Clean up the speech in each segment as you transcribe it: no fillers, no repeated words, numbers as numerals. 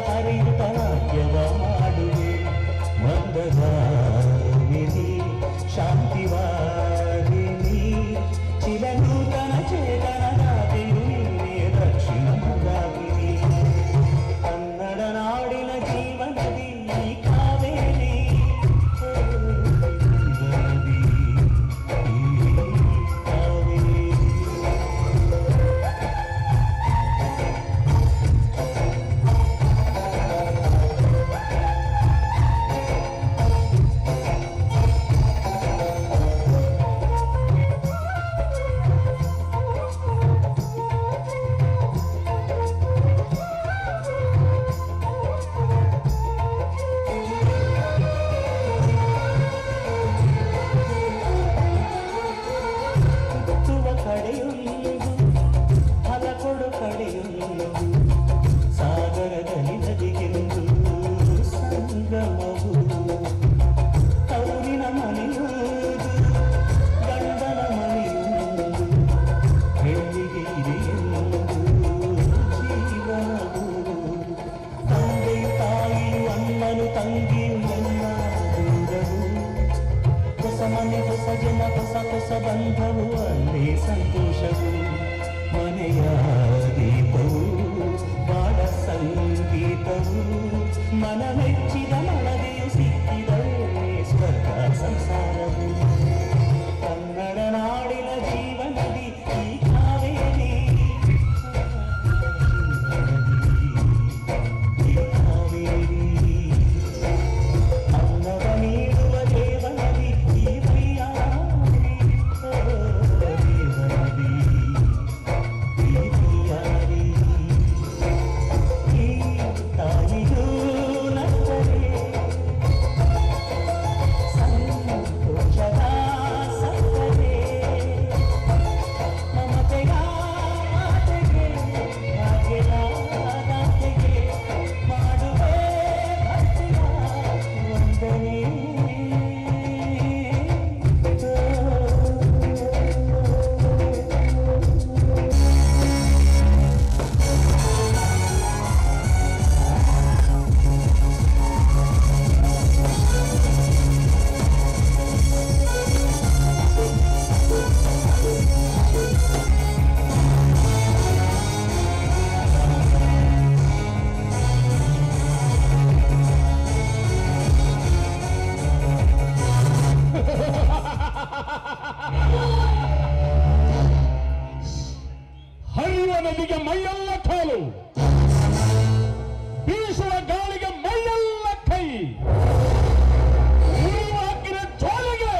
ಹರಿಯುತ್ತ ನಾಟ್ಯವ ಮಾಡುವೆ ಮಂದಗಾಮಿನಿ ಶಾಂತಿವಾದಿನಿ ಚಿರನೂತನ ಚೇತನದಾದಿಯು ನೀನೇ ದಕ್ಷಿಣ ಮಂದಾಕಿನಿ ಕನ್ನಡ ನಾಡಿನ ಜೀವನದಿ ಈ ಕಾವೇರಿ ಸಾಗರದಲ್ಲಿ ನದಿಗೆಂದು ಸಂಗಮವು ತೌರಿನ ಮನೆಯುವುದು ಗಂಡನ ಮನೆಯುವುದು ಹೆಣ್ಣಿಗೆ ಇದೆಯೆಂದು ಜೀವನವು ತಂದೆಯು ತಾಯಿಯು ಅಮ್ಮನು ತಂಗಿಯು ಎಲ್ಲ ದೂರವು ಹೊಸ ಮನೆ ಹೊಸ ಜನ ಹೊಸ ಹೊಸ ಬಂಧವು ಅಲ್ಲೇ ಸಂತೋಷವು ಮನೆಯ ದೀಪವು ಬಾಳ ಸಂಗೀತವು ಮನ ಮೆಚ್ಚಿದ ಮನದೆಯು ಸಿಕ್ಕಿದರೆ ಸ್ವರ್ಗ ಸಂಸಾರವು ಕನ್ನಡ ನಾಡಿನ ಜೀವನದಿ ಈ ಕಾವೇರಿ ಅನ್ನವ ನೀಡುವ ದೇವನದಿ ಈ ಪ್ರಿಯಾರಿ ದೇವನದಿ ಹರಿಯುವ ನದಿಗೆ ಮೈಯೆಲ್ಲ ಕಾಲು ಬೀಸುವ ಗಾಳಿಗೆ ಮೈಯೆಲ್ಲ ಕೈ ಉರಿಯುವ ಹಾಕಿನ ಜೋಲಿಗೆ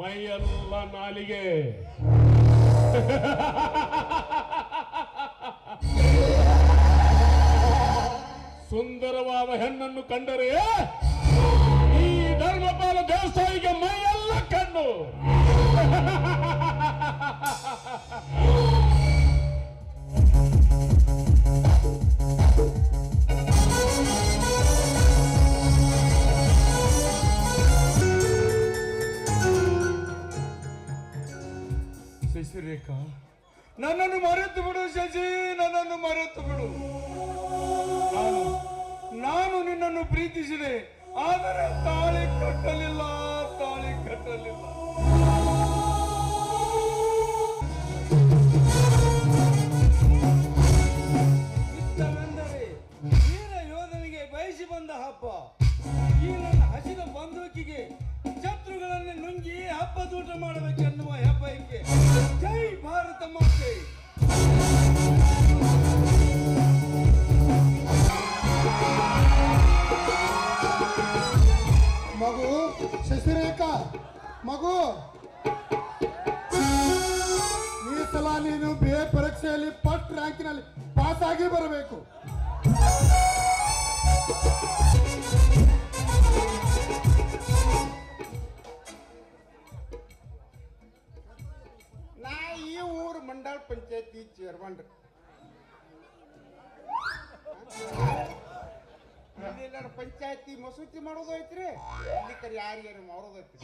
ಮೈಯೆಲ್ಲ ನಾಲಿಗೆ ಸುಂದರವಾದ ಹೆಣ್ಣನ್ನು ಕಂಡರೆ ಈ ಧರ್ಮಪಾಲ ದೇವಸ್ಥಾನಿಗೆ ಮೈಯೆಲ್ಲ ಕಣ್ಣು ಶಶಿರೇಖಾ, ನನ್ನನ್ನು ಮರೆತು ಬಿಡು ಶಶಿ, ನನ್ನನ್ನು ಮರೆತು ಬಿಡು. ನಾನು ನಿನ್ನನ್ನು ಪ್ರೀತಿಸಿದೆ, ಆದರೆ ತಾಳಿ ಕಟ್ಟಲಿಲ್ಲ, ತಾಳಿ ಕಟ್ಟಲಿಲ್ಲ. ಇಷ್ಟವೆಂದರೆ ವೀರ ಯೋಧನಿಗೆ ಬಯಸಿ ಬಂದ ಹಬ್ಬ. ಈ ನನ್ನ ಹಸಿದ ಬಂದೂಕಿಗೆ ಶತ್ರುಗಳನ್ನು ನುಂಗಿ ಹಬ್ಬದೂಟ ಮಾಡಬೇಕೆನ್ನುವ ಹೆಬ್ಬಯಕೆ. ಜೈ ಭಾರತ ಮಾತೆ. ಮಗು ಶಶಿರೇಖಾ, ಮಗು ಈ ಸಲ ನೀನು BA ಪರೀಕ್ಷೆಯಲ್ಲಿ ಫಸ್ಟ್ ರ್ಯಾಂಕಿನಲ್ಲಿ ಪಾಸ್ ಆಗಿ ಬರಬೇಕು. ನಾ ಈ ಊರು ಮಂಡಲ ಪಂಚಾಯತಿ ಚೇರ್ಮನ್. ಎಲ್ಲಾರು ಪಂಚಾಯತಿ ಮಸೂತಿ ಮಾಡೋದು ಐತ್ರಿ, ಇಲ್ಲಿ ಕರೆ ಯಾರಿಗಾರು ಮಾಡೋದೈತ್ರಿ.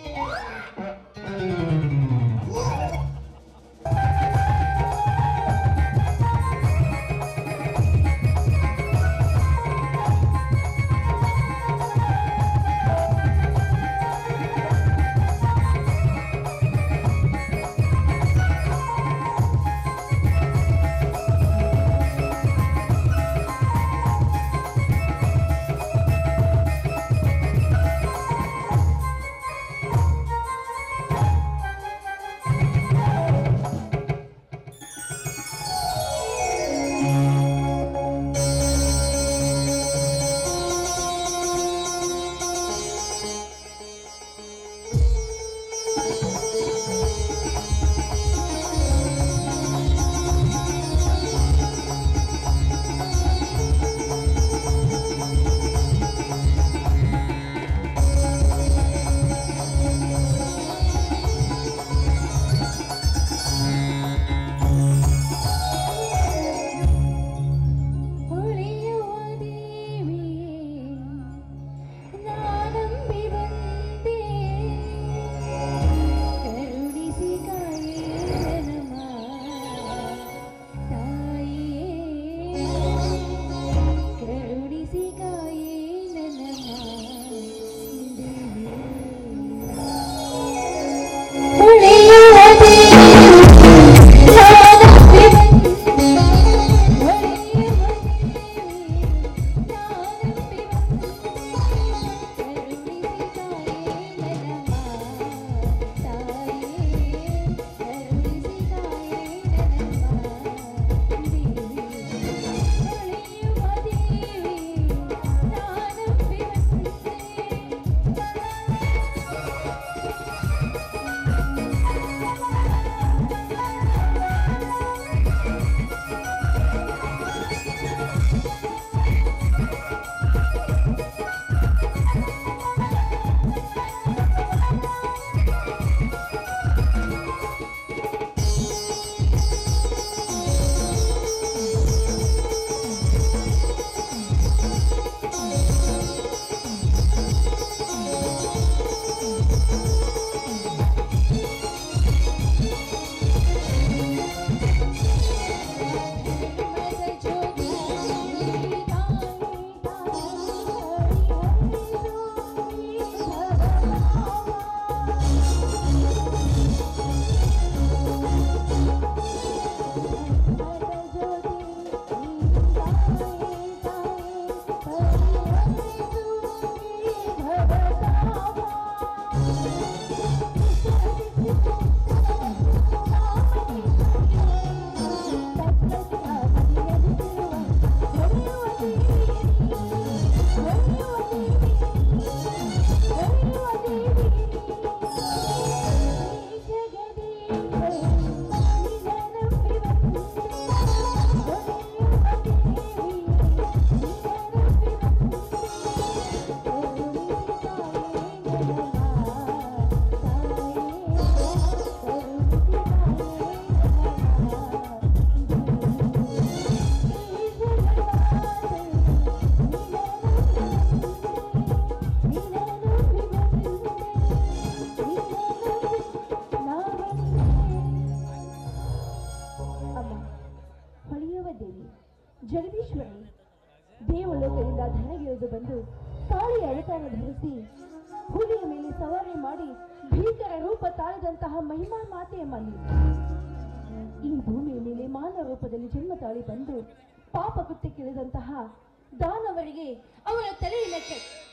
ದೇವಿ ಜಗದೀಶ್ವರಿ ದೇವಲೋಕದಿಂದ ಧರೆಗಿಳಿದು ಬಂದು ಕಾಳಿಯ ಅವತಾರ ಧರಿಸಿ ಹುಲಿಯ ಮೇಲೆ ಸವಾರಿ ಮಾಡಿ ಭೀಕರ ರೂಪ ತಾಳಿದಂತಹ ಮಹಿಮಾ ಮಾತೆಯಮ್ಮ ನೀನು. ಈ ಭೂಮಿಯ ಮೇಲೆ ಮಾನವ ರೂಪದಲ್ಲಿ ಜನ್ಮ ತಾಳಿ ಬಂದು ಪಾಪ ಕೃತ್ಯಕ್ಕಿಳಿದಂತಹ ದಾನವರಿಗೆ ಅವರ ತಲೆಯನ್ನು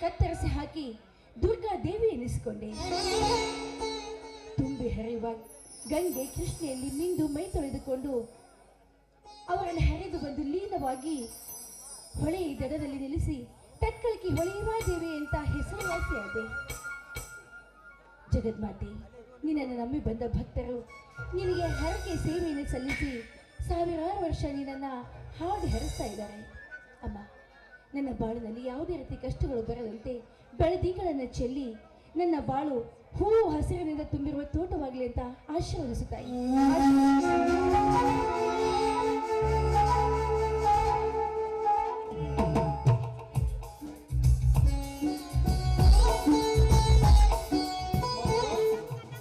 ಕತ್ತರಿಸಿ ಹಾಕಿ ದುರ್ಗಾ ದೇವಿ ಎನಿಸಿಕೊಂಡೆ. ತುಂಬಿ ಹರಿಯುವ ಗಂಗೆ ಕೃಷ್ಣೆಯಲ್ಲಿ ಮಿಂದು ಮೈ ತೊಳೆದುಕೊಂಡು ಅವರನ್ನು ಹರಿದು ಬಂದು ಲೀನವಾಗಿ ಹೊಳೆಯ ದಡದಲ್ಲಿ ನಿಲ್ಲಿಸಿ ತಕ್ಕಳಿಕೆ ಹೊಳೆಯುವ ದೇವಿ ಅಂತ ಹೆಸರುವಾಸಿಯಾದೆ. ಜಗನ್ಮಾತೆ, ನಿನ್ನನ್ನು ನಂಬಿ ಬಂದ ಭಕ್ತರು ನಿನಗೆ ಹರಕೆ ಸೇವೆಯನ್ನು ಸಲ್ಲಿಸಿ ಸಾವಿರಾರು ವರ್ಷ ನಿನ್ನನ್ನು ಹಾಡಿ ಹರಿಸ್ತಾ ಇದ್ದಾರೆ. ಅಮ್ಮ, ನನ್ನ ಬಾಳಿನಲ್ಲಿ ಯಾವುದೇ ರೀತಿ ಕಷ್ಟಗಳು ಬರದಂತೆ ಬೆಳದಿಂಗಳನ್ನು ಚೆಲ್ಲಿ ನನ್ನ ಬಾಳು ಹೂವು ಹಸಿರಿನಿಂದ ತುಂಬಿರುವ ತೋಟವಾಗಲಿ ಅಂತ ಆಶೀರ್ವದಿಸುತ್ತಾಯಿ.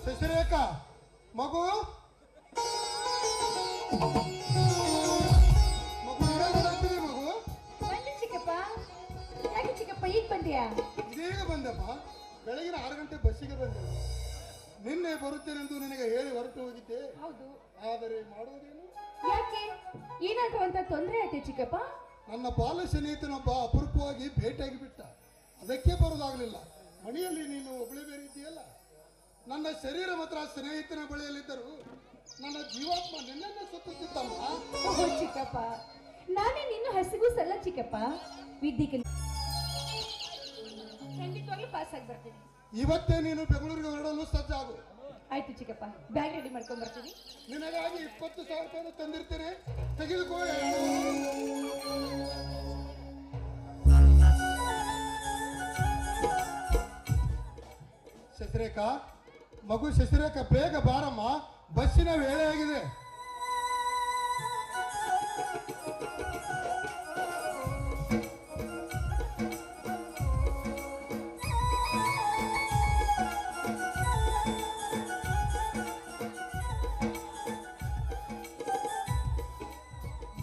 ಶಶಿರೇಖ ಮಗು ಮಗು ಏನ್ ಮಾಡ್ತಿದಿ ಮಗು? ಬಂದೆ ಚಿಕ್ಕಪ್ಪ. ಯಾಕೆ ಚಿಕ್ಕಪ್ಪ ಈಗ ಬಂದ್ಯಾ? ಇದೀಗ ಬಂದಪ್ಪ. ಬೆಳಗಿನ 6 ಗಂಟೆ ಬಸ್ಸಿಗೆ ಬಂದೆ. ನಿನ್ನೆ ಬರುತ್ತೇನೆಂದು ನಿನಗೆ ಹೇಳಿ ಹೊರಟು ಹೋಗಿದ್ದೆ. ಹೌದು. ಆದರೆ ಮಾಡುವುದೇನು? ಯಾಕೆ ಏನಾದ್ರು ಅಂತ ತೊಂದರೆ ಆಯ್ತೆ ಚಿಕ್ಕಪ್ಪ? ನನ್ನ ಬಾಲ ಸ್ನೇಹಿತನೊಬ್ಬ ಅಪರೂಪವಾಗಿ ಭೇಟಿಯಾಗಿ ಬಿಟ್ಟ. ಅದಕ್ಕೆ ಬರೋದಾಗಲಿಲ್ಲ. ಮನೆಯಲ್ಲಿ ನೀನು ಒಬ್ಬಳೇ ಬೇರೆ ಇದೆಯಲ್ಲ. ನನ್ನ ಶರೀರ ಮಾತ್ರ ಸ್ನೇಹಿತನ ಬಳಿಯಲ್ಲಿದ್ದರು ನನ್ನ ಜೀವಾತ್ಮ ನಿನ್ನನ್ನು ಸುತ್ತುತ್ತಿತ್ತಮ್ಮ. ಓಹೋ ಚಿಕ್ಕಪ್ಪ, ನಾನೇ ನಿನ್ನ ಹಸಿಗೂ ಸಲ್ಲ ಚಿಕ್ಕಪ್ಪ. ವಿದ್ಯೆ ಖಂಡಿತವಾಗ್ಲೂ ಪಾಸ್ ಆಗಿ ಬರ್ತೀನಿ. ಇವತ್ತೇ ನೀನು ಬೆಂಗಳೂರಿಗೆ ಹೊರಡಲು ಸಜ್ಜಾಗು. ಆಯ್ತು ಚಿಕ್ಕಪ್ಪ, ಬ್ಯಾಗ್ ರೆಡಿ ಮಾಡ್ಕೊಂಡ್ ಬರ್ತೀನಿ. ನಿನಗಾಗಿ 20,000 ರೂಪಾಯಿ ತಂದಿರ್ತೇನೆ, ತೆಗೆದುಕೋ. ಶಶಿರೇಖಾ ಮಗು, ಶಶಿರೇಖಾ ಬೇಗ ಬಾರಮ್ಮ, ಬಸ್ಸಿನ ವೇಳೆ ಆಗಿದೆ.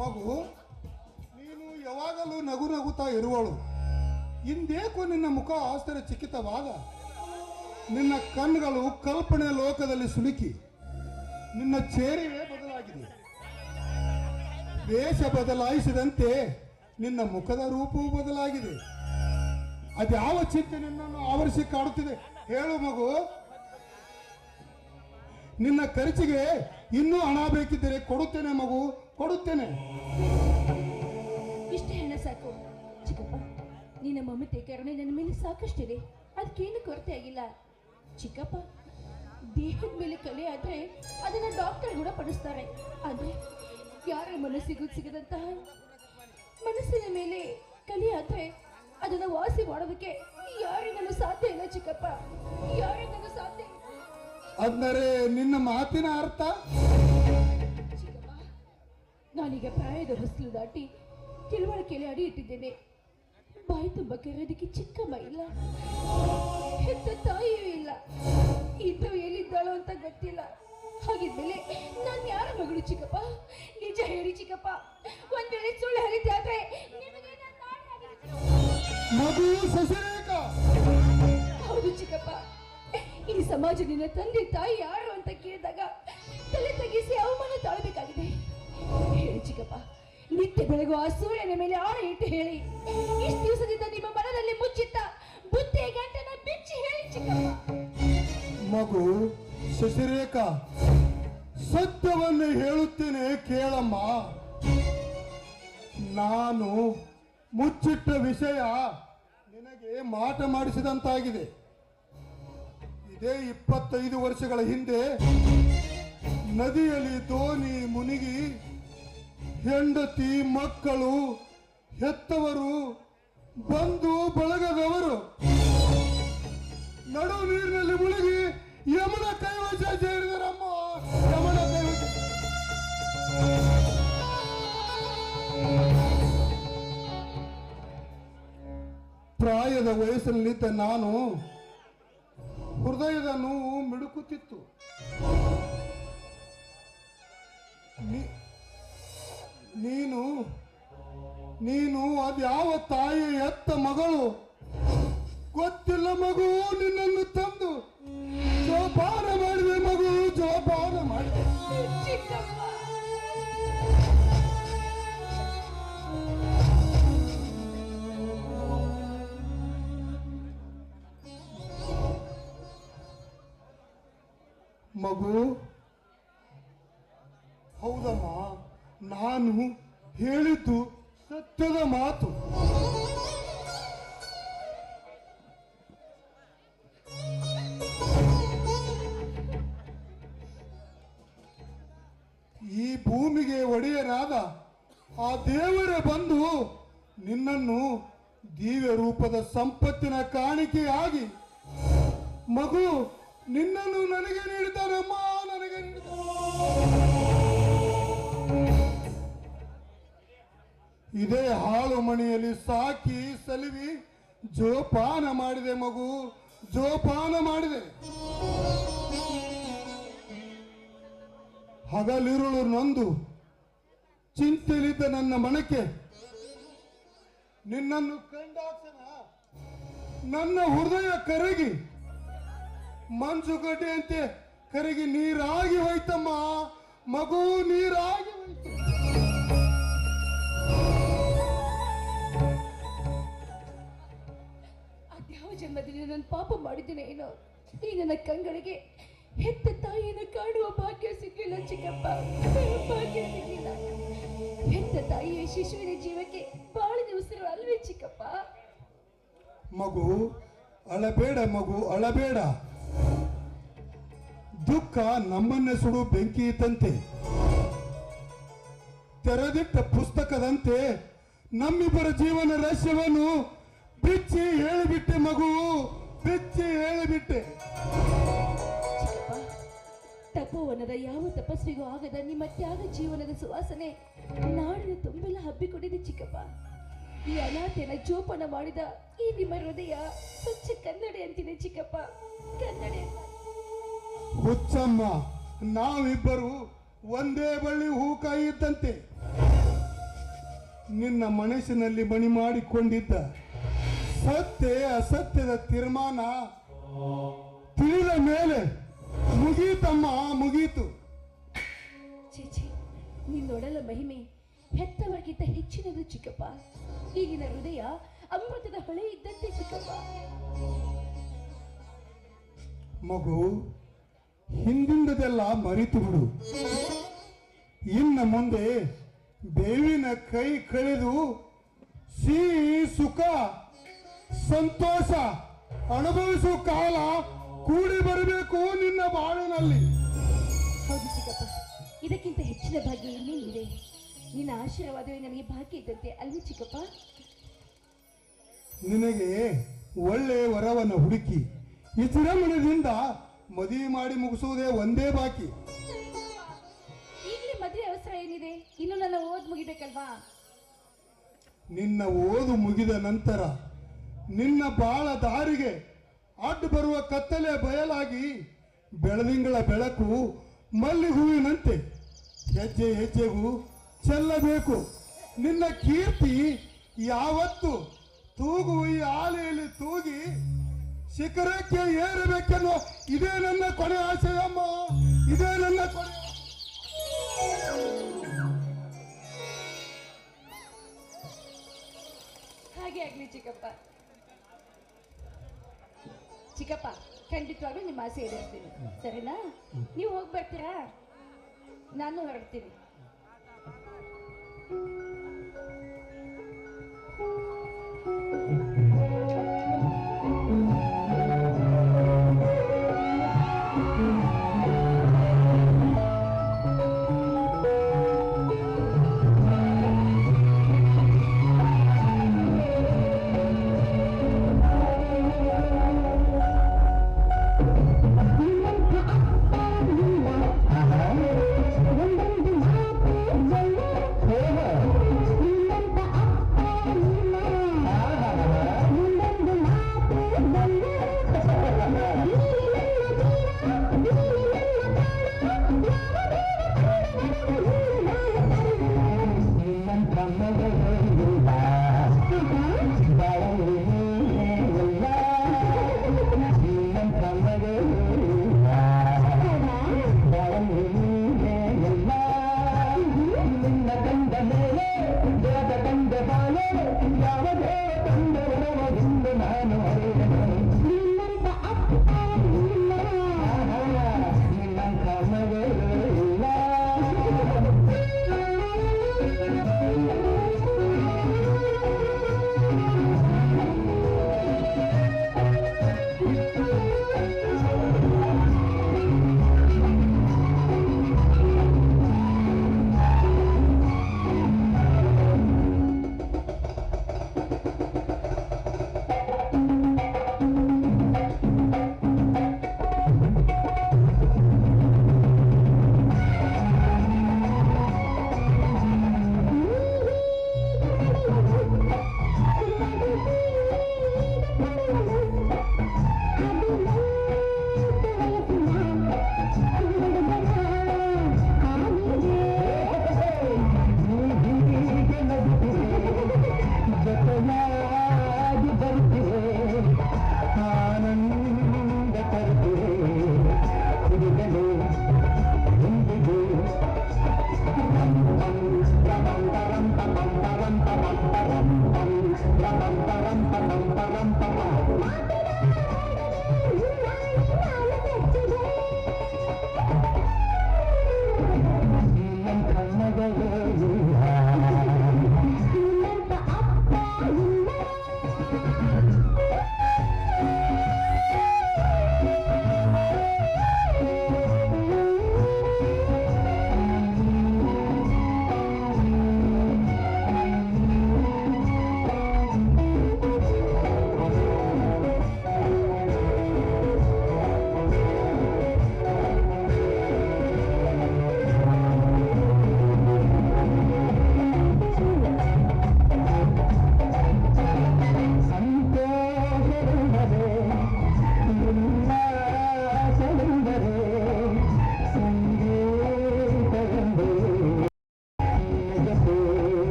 ಮಗು, ನೀನು ಯಾವಾಗಲೂ ನಗು ನಗುತ್ತಾ ಇರುವಳು. ಇಂದೇಕೋ ನಿನ್ನ ಮುಖ ಆಶ್ಚರ್ಯಚಕಿತವಾದ. ನಿನ್ನ ಕಣ್ಣುಗಳು ಕಲ್ಪನೆ ಲೋಕದಲ್ಲಿ ಸುಳುಕಿ ನಿನ್ನ ಚೇರಿಯೇ ಬದಲಾಗಿದೆ. ವೇಷ ಬದಲಾಯಿಸಿದಂತೆ ನಿನ್ನ ಮುಖದ ರೂಪವೂ ಬದಲಾಗಿದೆ. ಅದ್ಯಾವ ಚಿಂತೆ ನಿನ್ನನ್ನು ಆವರಿಸಿ ಕಾಡುತ್ತಿದೆ ಹೇಳು ಮಗು? ನಿನ್ನ ಖರ್ಚಿಗೆ ಇನ್ನೂ ಹಣ ಬೇಕಿದ್ದರೆ ಕೊಡುತ್ತೇನೆ ಮಗು, ಕೊಡುತ್ತೇನೆ. ಇಷ್ಟೇ ಹಣ ಸಾಕು ಚಿಕ್ಕಪ್ಪ. ನಿನ್ನ ಮಮತೆ ಕರುಣೆ ನನ್ನ ಮೇಲೆ ಸಾಕಷ್ಟಿದೆ, ಅದಕ್ಕೇನು ಕೊರತೆ ಆಗಿಲ್ಲ ಚಿಕ್ಕಪ್ಪ. ದೇಹದ ಮೇಲೆ ಕಲೆ ಆದ್ರೆ ಅದನ್ನ ಡಾಕ್ಟರ್ ಗುಣಪಡಿಸ್ತಾರೆ. ಆದ್ರೆ ಯಾರ ಮನಸ್ಸಿಗೂ ಸಿಗದಂತಹ ಮನಸ್ಸಿನ ಮೇಲೆ ಕಲೆ ಆದ್ರೆ ಅದನ್ನ ವಾಸಿ ಮಾಡೋದಕ್ಕೆ ಯಾರಿಂದಲೂ ಸಾಧ್ಯ ಇಲ್ಲ ಚಿಕ್ಕಪ್ಪ, ಯಾರಿಂದಲೂ ಸಾಧ್ಯ ಇಲ್ಲ. ಅಂದರೆ ನಿನ್ನ ಮಾತಿನ ಅರ್ಥ? ಚಿಕ್ಕಪ್ಪ, ನಾನೀಗ ಪ್ರಾಯದ ಹೊಸಲು ದಾಟಿ ತಿಳುವಳಿಕೆಯಲ್ಲಿ ಅಡಿ ಇಟ್ಟಿದ್ದೇನೆ. ಬಾಯಿ ತುಂಬ ಕೆರೆಯೋದಕ್ಕೆ ಚಿಕ್ಕಮ್ಮ ಇಲ್ಲ, ಹೆತ್ತ ತಾಯಿಯೂ ಇಲ್ಲ. ಇದ್ದವು ಎಲ್ಲಿದ್ದಾಳೋ ಅಂತ ಗೊತ್ತಿಲ್ಲ. ಹಾಗಿದ್ಮೇಲೆ ನಾನು ಯಾರ ಮಗಳು ಚಿಕ್ಕಪ್ಪ? ನಿಜ ಹೇಳಿ ಚಿಕ್ಕಪ್ಪ, ಒಂದ್ ವೇಳೆ ಸುಳ್ಳು ಹೇಳಿದ್ದೆ ಆದ್ರೆ ನಿಮಗೆ ನನ್ನ ನಾಳೆ ಆಗಿರುತ್ತೆ. ಮಗು ಶಶಿರೇಖಾ. ಹೌದು ಚಿಕ್ಕಪ್ಪ, ಈ ಸಮಾಜ ನಿನ್ನ ತಂದೆ ತಾಯಿ ಯಾರು ಅಂತ ಕೇಳಿದಾಗ ತಲೆ ತಗ್ಗಿಸಿ ಅವಮಾನ ತಾಳ್ಬೇಕಾಗಿದೆ. ಹೇಳಿ ಚಿಕ್ಕಪ್ಪ, ನಿತ್ಯ ಬೆಳಗು ಆ ಸೂರ್ಯನ ಮೇಲೆ ಆಣೆ ಇಟ್ಟು ಹೇಳಿ, ಇಷ್ಟು ದಿವಸದಿಂದ ನಿಮ್ಮ ಮನದಲ್ಲಿ ಮುಚ್ಚಿಟ್ಟ ಬುದ್ಧಿಯ ಗಂಟನ ಬಿಚ್ಚಿ ಹೇಳಿ ಚಿಕ್ಕಪ್ಪ. ಮಗು ಶಶಿರೇಖಾ, ಸತ್ಯವನ್ನು ಹೇಳುತ್ತೇನೆ ಕೇಳಮ್ಮ. ನಾನು ಮುಚ್ಚಿಟ್ಟ ವಿಷಯ ನಿನಗೆ ಮಾಟ ಮಾಡಿಸಿದಂತಾಗಿದೆ. ಇದೇ 25 ವರ್ಷಗಳ ಹಿಂದೆ ನದಿಯಲ್ಲಿ ದೋಣಿ ಮುನಿಗಿ ಹೆಂಡತಿ ಮಕ್ಕಳು ಹೆತ್ತವರು ಬಂಧು ಬಳಗದವರು ನಡು ನೀರಿನಲ್ಲಿ ಮುಳುಗಿ ಯಮನ ಕೈವಶ ಸೇರಿದರಮ್ಮ. ಯಮನ ಕೈವಶ. ಪ್ರಾಯದ ವಯಸ್ಸಿನಲ್ಲಿದ್ದ ನಾನು ಹೃದಯದ ನೋವು ಮಿಡುಕುತ್ತಿತ್ತು. ನೀನು ನೀನು ಅದ್ಯಾವ ತಾಯಿ ಎತ್ತ ಮಗಳು ಗೊತ್ತಿಲ್ಲ ಮಗು. ನಿನ್ನನ್ನು ತಂದು ಜೋಪಾನ ಮಾಡಿದೆ ಮಗು, ಜೋಪಾನ ಮಾಡಿದೆ. ಚಿಕ್ಕಪ್ಪ, ಮಗು, ಹೌದಮ್ಮ, ನಾನು ಹೇಳಿದ್ದು ಸತ್ಯದ ಮಾತು. ಈ ಭೂಮಿಗೆ ಒಡೆಯರಾದ ಆ ದೇವರೇ ಬಂದು ನಿನ್ನನ್ನು ದಿವ್ಯ ರೂಪದ ಸಂಪತ್ತಿನ ಕಾಣಿಕೆಯಾಗಿ ಮಗು ನಿನ್ನನ್ನು ನನಗೆ ನೀಡಿದ್ದಾನಮ್ಮ, ನನಗೆ ನೀಡಿದ್ದಾನೆ. ಇದೇ ಹಾಳು ಮಣಿಯಲ್ಲಿ ಸಾಕಿ ಸಲಿವಿ ಜೋಪಾನ ಮಾಡಿದೆ ಮಗು, ಜೋಪಾನ ಮಾಡಿದೆ. ಹಗಲಿರುಳು ನೊಂದು ಚಿಂತೆಲಿದ್ದ ನನ್ನ ಮನಕ್ಕೆ ನಿನ್ನನ್ನು ಕಂಡಾಕ್ಷಣ ನನ್ನ ಹೃದಯ ಕರಗಿ ಮಂಜುಗಡ್ಡೆಯಂತೆ ಕರಗಿ ನೀರಾಗಿ ಹೋಯ್ತಮ್ಮ ಮಗು, ನೀರಾಗಿ ಹೋಯ್ತು. ಅದ್ಯಾವ ಜನ್ಮದಲ್ಲಿ ನಾನು ಪಾಪ ಮಾಡಿದ್ದೇನೆ ಏನೋ ಈ ನನ್ನ ಕಂಗಳಿಗೆ ಹೆತ್ತ ತಾಯಿಯನ್ನು ಕಾಣುವ ಭಾಗ್ಯ ಸಿಗ್ಲಿಲ್ಲ ಚಿಕ್ಕಪ್ಪ, ಭಾಗ್ಯ ಸಿಗ್ಲಿಲ್ಲ. ಹೆತ್ತ ತಾಯಿಯ ಶಿಶುವಿನ ಜೀವಕ್ಕೆ ಬಾಳಿನ ಉಸಿರು ಅಲ್ವೇ ಚಿಕ್ಕಪ್ಪ? ಮಗು ಅಳಬೇಡ ಮಗು, ಅಳಬೇಡ. ದುಃಖ ನಮ್ಮನ್ನೇ ಸುಡು ಬೆಂಕಿ ಇದ್ದಂತೆ, ತೆರೆದಿಟ್ಟ ಪುಸ್ತಕದಂತೆ ನಮ್ಮಿಬ್ಬರ ಜೀವನ ರಹಸ್ಯವನ್ನು ಬಿಚ್ಚಿ ಹೇಳಿಬಿಟ್ಟೆ ಮಗು, ಬಿಚ್ಚಿ ಹೇಳಿಬಿಟ್ಟೆ. ತಪೋವನದ ಯಾವ ತಪಸ್ವಿಗೂ ಆಗದ ನಿಮ್ಮ ತ್ಯಾಗ ಜೀವನದ ಸುವಾಸನೆ ನಾಡಿನ ತುಂಬೆಲ್ಲ ಹಬ್ಬಿಕೊಂಡಿದೆ ಚಿಕ್ಕಪ್ಪ. ಈ ಅನಾಥೆನ ಜೋಪಾನ ಮಾಡಿದ ಈ ನಿಮ್ಮ ಹೃದಯ ಸ್ವಚ್ಛ ಕನ್ನಡಿ ಅಂತಿದೆ ಚಿಕ್ಕಪ್ಪ, ಕನ್ನಡಿ. ಹುಚ್ಚಮ್ಮ, ನಾವಿಬ್ಬರು ಒಂದೇ ಬಳ್ಳಿ ಹೂಕಾಯಿ ಇದ್ದಂತೆ. ನಿನ್ನ ಮನಸ್ಸಿನಲ್ಲಿ ಮಣಿ ಮಾಡಿಕೊಂಡಿದ್ದ ಸತ್ಯ ಅಸತ್ಯದ ತೀರ್ಮಾನ ತಿಳಿದ ಮೇಲೆ ಮುಗೀತಮ್ಮ, ಮುಗೀತು. ಚೇಚಿ, ನಿನ್ನೊಡಲ ಮಹಿಮೆ ಹೆತ್ತವರಿಗಿಂತ ಹೆಚ್ಚಿನದು ಚಿಕ್ಕಪ್ಪ. ಈಗಿನ ಹೃದಯ ಅಮೃತದ ಹೊಳೆ ಇದ್ದಂತೆ ಚಿಕ್ಕಪ್ಪ. ಮಗು, ಹಿಂದಿಂದದೆಲ್ಲ ಮರಿತು ಬಿಡು. ಇನ್ನು ಮುಂದೆ ಬೇವಿನ ಕೈ ಕಳೆದು ಸಿಹಿ ಸುಖ ಸಂತೋಷ ಅನುಭವಿಸುವ ಕಾಲ ಕೂಡಿ ಬರಬೇಕು ನಿನ್ನ ಬಾಳಿನಲ್ಲಿ. ಹೌದು ಚಿಕ್ಕಪ್ಪ, ಇದಕ್ಕಿಂತ ಹೆಚ್ಚಿನ ಭಾಗ್ಯ ಇನ್ನೇನಿದೆ? ನಿನ್ನ ಆಶೀರ್ವಾದವೇ ನನಗೆ ಭಾಗ್ಯ ಇದ್ದಂತೆ ಅಲ್ವೇ ಚಿಕ್ಕಪ್ಪ? ನಿನಗೆ ಒಳ್ಳೆ ವರವನ್ನು ಹುಡುಕಿ ವಿಜೃಂಭಣೆಯಿಂದ ಮದುವೆ ಮಾಡಿ ಮುಗಿಸುವುದೇ ಒಂದೇ ಬಾಕಿ. ಈಗಲೇ ಮದುವೆ ಅವಸರ ಏನಿದೆ? ಇನ್ನು ನನ್ನ ಓದ್ ಮುಗಿಬೇಕಲ್ವಾ? ನಿನ್ನ ಓದು ಮುಗಿದ ನಂತರ ನಿನ್ನ ಬಾಳ ದಾರಿಗೆ ಅಡ್ಡು ಬರುವ ಕತ್ತಲೆ ಬಯಲಾಗಿ ಬೆಳದಿಂಗಳ ಬೆಳಕು ಮಲ್ಲಿ ಹೂವಿನಂತೆ ಹೆಜ್ಜೆ ಹೆಜ್ಜೆಗೂ ಚೆಲ್ಲಬೇಕು. ನಿನ್ನ ಕೀರ್ತಿ ಯಾವತ್ತು ತೂಗು ಈ ಆಲೆಯಲ್ಲಿ ತೂಗಿ ಶಿಖರಕ್ಕೆ ಏರಬೇಕೆನ್ನೋ ಇದೇ ನನ್ನ ಕೊನೆ ಆಶಯಮ್ಮ, ಇದೇ ನನ್ನ ಕೊನೆ. ಹಾಗೆ ಆಗ್ಲಿ ಚಿಕ್ಕಪ್ಪ. ಚಿಕ್ಕಪ್ಪ, ಖಂಡಿತವಾಗ್ಲೂ ನಿಮ್ಮ ಆಸೆ ಈಡೇರಿಸ್ತೀನಿ, ಸರಿನಾ? ನೀವು ಹೋಗಿ ಬರ್ತೀರಾ? ನಾನು ಹೊರಡ್ತೀನಿ. ಒಂದೊಂದು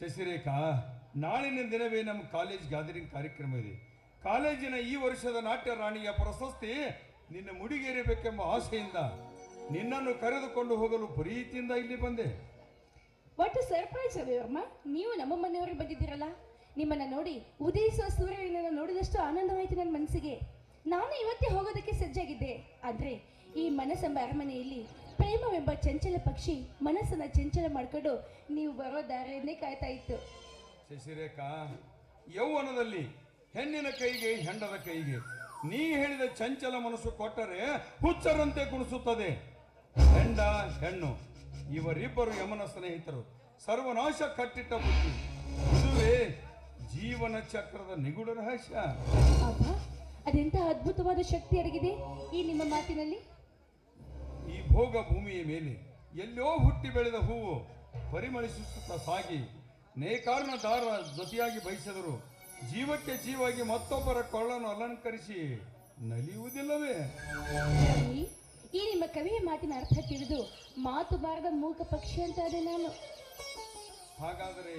ಶಶಿರೇಖಾ, ನಾಳಿನ ದಿನವೇ ನಮ್ಮ ಕಾಲೇಜ್ ಗ್ಯಾದರಿಂಗ್ ಕಾರ್ಯಕ್ರಮ ಇದೆ. ಕಾಲೇಜಿನ ಈ ವರ್ಷದ ನಾಟ್ಯ ರಾಣಿಯ ಪ್ರಶಸ್ತಿ ನಿನ್ನ ಮುಡಿಗೇರಬೇಕೆಂಬ ಆಸೆಯಿಂದ ನಿನ್ನನ್ನು ಕರೆದುಕೊಂಡು ಹೋಗಲು ಪ್ರೀತಿಯಿಂದ ಇಲ್ಲಿ ಬಂದೆ. ವಾಟ್ ಅ ಸರ್ಪ್ರೈಸ್ ರವಿವರ್ಮ, ನೀವು ನಮ್ಮ ಮನೆಯವರಿಗೆ ಬಂದಿದ್ದೀರಲ್ಲ. ನಿಮ್ಮನ್ನ ನೋಡಿ ಉದಯಿಸುವ ಸೂರ್ಯನನ್ನು ನೋಡಿದಷ್ಟು ಆನಂದವಾಯಿತು ನನ್ನ ಮನಸ್ಸಿಗೆ. ನಾನು ಇವತ್ತೇ ಹೋಗೋದಕ್ಕೆ ಸಜ್ಜಾಗಿದ್ದೆ. ಆದರೆ ಈ ಮನಸ್ಸೆಂಬ ಅರಮನೆಯಲ್ಲಿ ಪ್ರೇಮವೆಂಬ ಚಂಚಲ ಪಕ್ಷಿ ಮನಸ್ಸನ್ನ ಚಂಚಲ ಮಾಡ್ಕೊಂಡು ನೀವು ಬರೋ ದಾರಿಯನ್ನೇ ಕಾಯ್ತಾ ಇತ್ತು. ಶಶಿರೇಖಾ, ಯೌವನದಲ್ಲಿ ಹೆಣ್ಣಿನ ಕೈಗೆ ಹೆಂಡದ ಕೈಗೆ ನೀ ಹೇಳಿದ ಚಂಚಲ ಮನಸ್ಸು ಕೊಟ್ಟರೆ ಹುಚ್ಚರಂತೆ ಕುಣಿಸುತ್ತದೆ. ಹೆಂಡ ಹೆಣ್ಣು ಇವರಿಬ್ಬರು ಯಮನ ಸ್ನೇಹಿತರು, ಸರ್ವನಾಶ ಕಟ್ಟಿಟ್ಟ ಬುದ್ಧಿ. ಇದುವೇ ಜೀವನ ಚಕ್ರದ ನಿಗೂಢ ರಹಸ್ಯ. ಅಬ್ಬಾ, ಅದೆಂತ ಅದ್ಭುತವಾದ ಶಕ್ತಿ ಅಡಗಿದೆ ಈ ನಿಮ್ಮ ಮಾತಿನಲ್ಲಿ. ಈ ಭೋಗ ಭೂಮಿಯ ಮೇಲೆ ಎಲ್ಲೋ ಹುಟ್ಟಿ ಬೆಳೆದ ಹೂವು ಪರಿಮಳಿಸುತ್ತಾ ಸಾಗಿ ನೇಕಾರನ ದಾರ ಜೊತೆಯಾಗಿ ಬಯಸಿದರು ಜೀವಕ್ಕೆ ಜೀವಾಗಿ ಮತ್ತೊಬ್ಬರ ಕೊಳ್ಳನ್ನು ಅಲಂಕರಿಸಿ ನಲಿಯುವುದಿಲ್ಲವೇ? ರವಿ, ಈ ನಿಮ್ಮ ಕವಿಯ ಮಾತಿನ ಅರ್ಥ ತಿಳಿದು ಮಾತು ಬಾರದ ಮೂಕ ಪಕ್ಷಿ ಅಂತ ಅದೇ ನಾನು. ಹಾಗಾದರೆ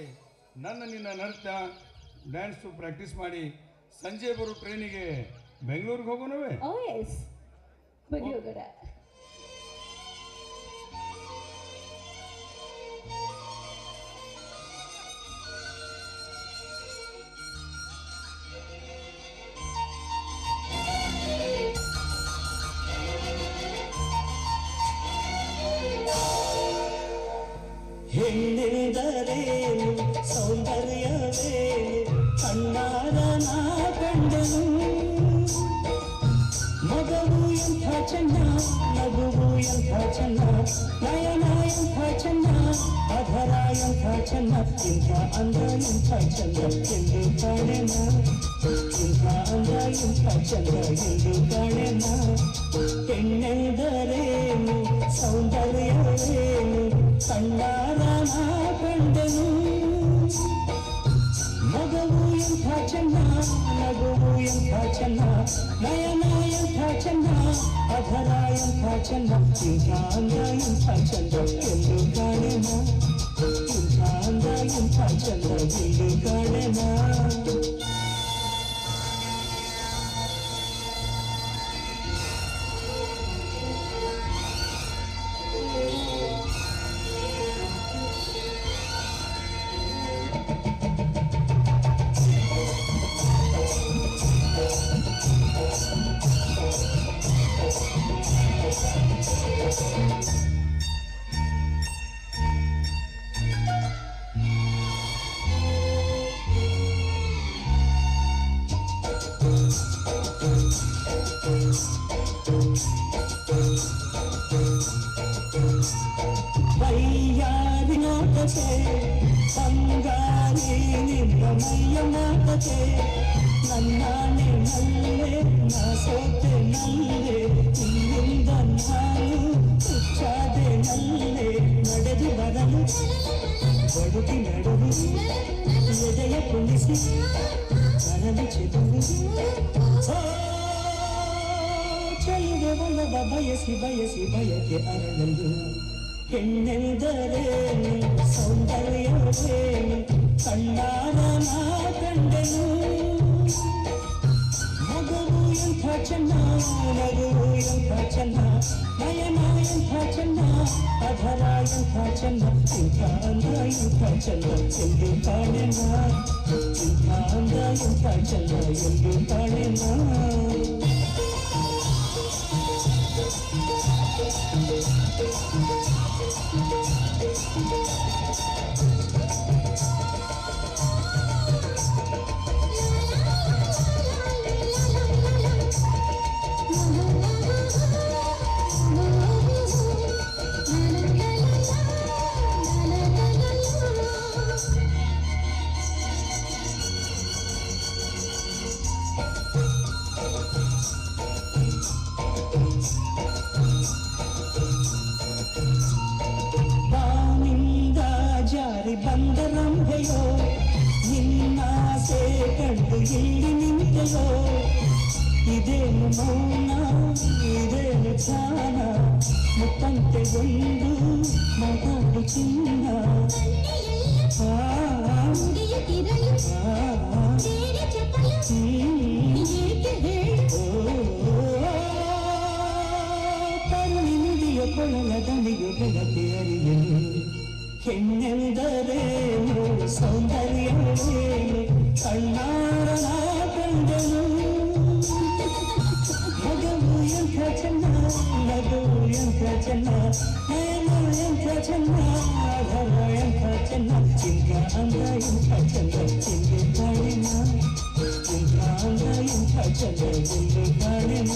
ನಿನ್ನ ನೃತ್ಯ ಡ್ಯಾನ್ಸು ಪ್ರಾಕ್ಟೀಸ್ ಮಾಡಿ ಸಂಜೆ ಬರೋ ಟ್ರೈನಿಗೆ ಬೆಂಗಳೂರಿಗೆ ಹೋಗೋಣವೇ? ಓ ಎಸ್, ಬನ್ನಿ ಹೋಗೋಣ. ಹೆಣ್ಣೆಂದರೇನು ಸೌಂದರ್ಯವೇನು ಕಣ್ಣಾರ ನಾ ಕಂಡನು. ಮಗವು ಎಂಥ ಚೆನ್ನ, ನಗುವು ಎಂಥ ಚೆನ್ನ, ನಯನ ಎಂಥ ಚೆನ್ನ, ಅಧರ ಎಂಥ ಚೆನ್ನ, ಇಂಥ ಅಂದ ಎಂಥ ಚಂದ ಎಂದು ಕಾಣೆನ, ಇಂಥ ಅಂದ ಎಂಥ ಚಂದ ಎಂದು ಕಾಣೆನ. ಹೆಣ್ಣೆಂದರೇನು ಸೌಂದರ್ಯವೇನು ಕಣ್ಣಾರ ನಾ ಕಂಡನು. ಮಗವು ಎಂಥ ಚೆನ್ನ, ನಗುವು ಎಂಥ ಚೆನ್ನ, ನಯನ ಎಂಥ ಚೆನ್ನ, ಅಧರ ಎಂಥ ಚೆನ್ನ, ಇಂಥ ಅಂದ ಎಂಥ ಚಂದ ಎಂದು ಕಾಣೆನ, ಇಂಥ ಅಂದ ಎಂಥ ಚಂದ ಎಂದು ಕಾಣೆನ. ಬೈಯಾರಿ ನೋಟತೆ ಬಂಗಾರಿ ನಿನ್ನ ಮೈಯ ಮಾತತೆ, ನನ್ನಾನೆ ನಲ್ಲೆ ನಾ ಸೋತೆ ನಲ್ಲೆ, ಇಲ್ಲಿಂದ ನಾನು ಹುಚ್ಚಾದೆ ನಲ್ಲೆ. ನಡೆದು ಬರಲು ಬಡುಕಿ ನಡುವು ಎದೆಯ ಕುಣಿಸಿ ಬರಲು ಚೆಲುವು, ಚೆಲುವೆ ಒಲವ ಬಯಸಿ ಬಯಸಿ ಬಯಕೆ ಅರಳಲು. ಹೆಣ್ಣೆಂದರೇನು ಸೌಂದರ್ಯವೇನು ಕಣ್ಣಾರ ನಾ ಕಂಡೆನು. ಮಗವು ಎಂಥ ಚೆನ್ನ, ನಗುವು ಎಂಥ ಚೆನ್ನ, ನಯನ ಎಂಥ ಚೆನ್ನ, ಅಧರ ಎಂಥ ಚೆನ್ನ, ಇಂಥ ಅಂದ ಎಂಥ ಚೆನ್ನ ಎಂದು ಕಾಣೆನ, ಇಂಥ ಅಂದ ಎಂಥ ಚೆನ್ನ ಎಂದು ಕಾಣೆನ. ಬಾನಿಂದ ಜಾರಿ ಬಂದ ರಂಭೆಯೋ, ನಿನ್ನಾಸೆ ಕಂಡು ಇಲ್ಲಿ ನಿಂತೆಯೋ, ಇದೇನು ಮೌನ ಇದೇನು ಧ್ಯಾನ, ಮುತ್ತಂತೆ ಒಂದು ಮಾತಾಡು ಚಿನ್ನ. ಕಣ್ಣಿನುಡಿಯ ಕೊಳಲ ದನಿಯು ಬೆಳಕೆ ಅರಿಯಲು. ಹೆಣ್ಣೆಂದರೇನು ಸೌಂದರ್ಯವೇನು ಕಣ್ಣಾರ ನಾ ಕಂಡನು. ಮಗವು ಎಂಥ ಚೆನ್ನ, ನಗುವು ಎಂಥ ಚೆನ್ನ, ನಯನ ಎಂಥ ಚೆನ್ನ, ಅಧರ ಎಂಥ ಚೆನ್ನ, ಇಂಥ ಅಂದ ಎಂಥ ಚೆನ್ನ ಎಂದು ಕಾಣೆನ, ಇಂಥ ಅಂದ ಎಂಥ ಚೆನ್ನ ಎಂದು ಕಾಣೆನ.